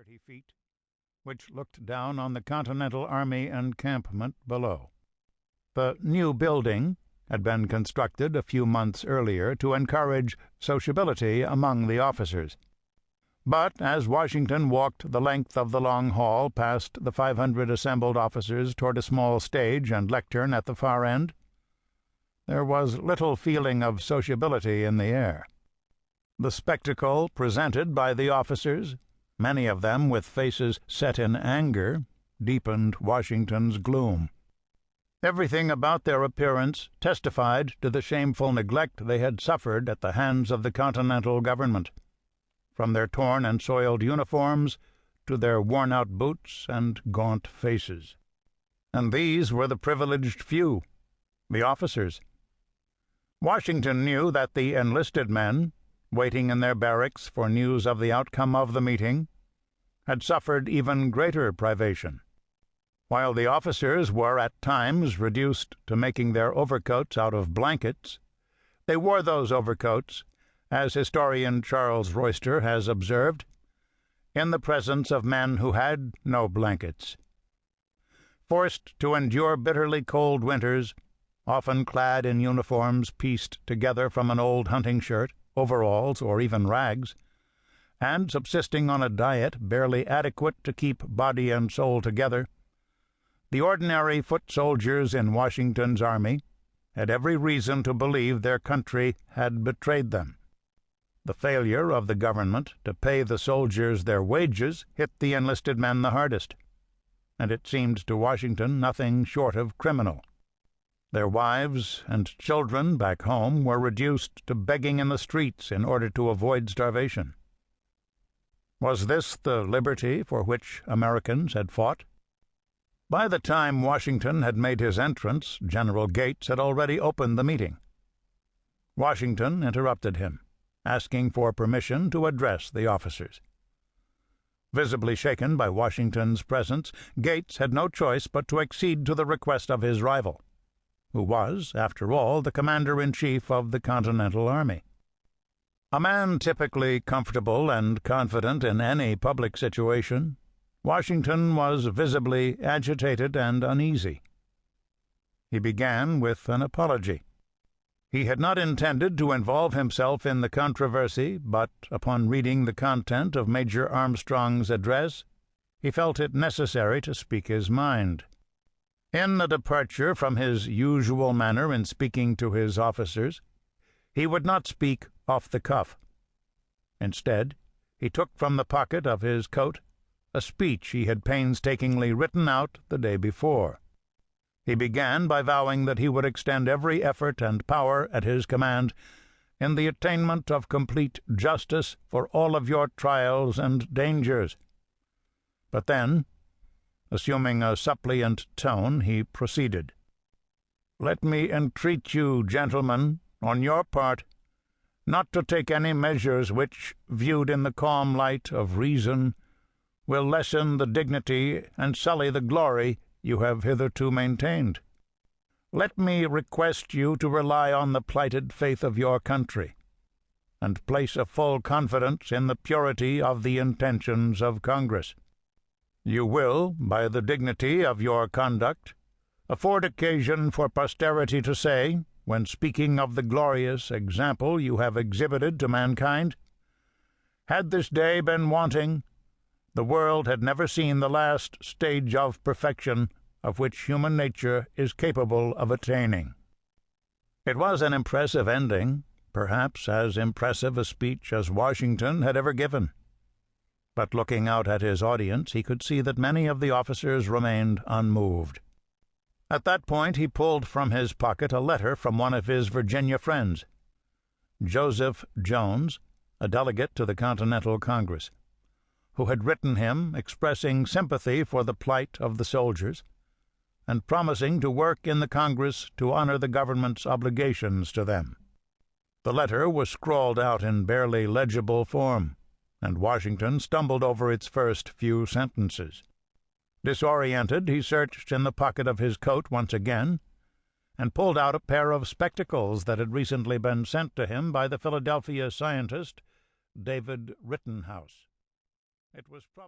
30 feet, which looked down on the Continental Army encampment below. The new building had been constructed a few months earlier to encourage sociability among the officers. But as Washington walked the length of the long hall past the 500 assembled officers toward a small stage and lectern at the far end, there was little feeling of sociability in the air. The spectacle presented by the officers, many of them with faces set in anger, deepened Washington's gloom. Everything about their appearance testified to the shameful neglect they had suffered at the hands of the Continental government, from their torn and soiled uniforms to their worn-out boots and gaunt faces. And these were the privileged few, the officers. Washington knew that the enlisted men, waiting in their barracks for news of the outcome of the meeting, had suffered even greater privation. While the officers were at times reduced to making their overcoats out of blankets, they wore those overcoats, as historian Charles Royster has observed, in the presence of men who had no blankets. Forced to endure bitterly cold winters, often clad in uniforms pieced together from an old hunting shirt, overalls, or even rags, and subsisting on a diet barely adequate to keep body and soul together, the ordinary foot soldiers in Washington's army had every reason to believe their country had betrayed them. The failure of the government to pay the soldiers their wages hit the enlisted men the hardest, and it seemed to Washington nothing short of criminal. Their wives and children back home were reduced to begging in the streets in order to avoid starvation. Was this the liberty for which Americans had fought? By the time Washington had made his entrance, General Gates had already opened the meeting. Washington interrupted him, asking for permission to address the officers. Visibly shaken by Washington's presence, Gates had no choice but to accede to the request of his rival, who was, after all, the commander-in-chief of the Continental Army. A man typically comfortable and confident in any public situation, Washington was visibly agitated and uneasy. He began with an apology. He had not intended to involve himself in the controversy, but upon reading the content of Major Armstrong's address, he felt it necessary to speak his mind. In the departure from his usual manner in speaking to his officers, he would not speak off the cuff. Instead, he took from the pocket of his coat a speech he had painstakingly written out the day before. He began by vowing that he would extend every effort and power at his command in the attainment of complete justice for all of your trials and dangers. But then, assuming a suppliant tone, he proceeded. "Let me entreat you, gentlemen, on your part, not to take any measures which, viewed in the calm light of reason, will lessen the dignity and sully the glory you have hitherto maintained. Let me request you to rely on the plighted faith of your country, and place a full confidence in the purity of the intentions of Congress. You will, by the dignity of your conduct, afford occasion for posterity to say, when speaking of the glorious example you have exhibited to mankind, had this day been wanting, the world had never seen the last stage of perfection of which human nature is capable of attaining." It was an impressive ending, perhaps as impressive a speech as Washington had ever given. But looking out at his audience, he could see that many of the officers remained unmoved. At that point he pulled from his pocket a letter from one of his Virginia friends, Joseph Jones, a delegate to the Continental Congress, who had written him expressing sympathy for the plight of the soldiers and promising to work in the Congress to honor the government's obligations to them. The letter was scrawled out in barely legible form, and Washington stumbled over its first few sentences. Disoriented, he searched in the pocket of his coat once again and pulled out a pair of spectacles that had recently been sent to him by the Philadelphia scientist David Rittenhouse. It was probably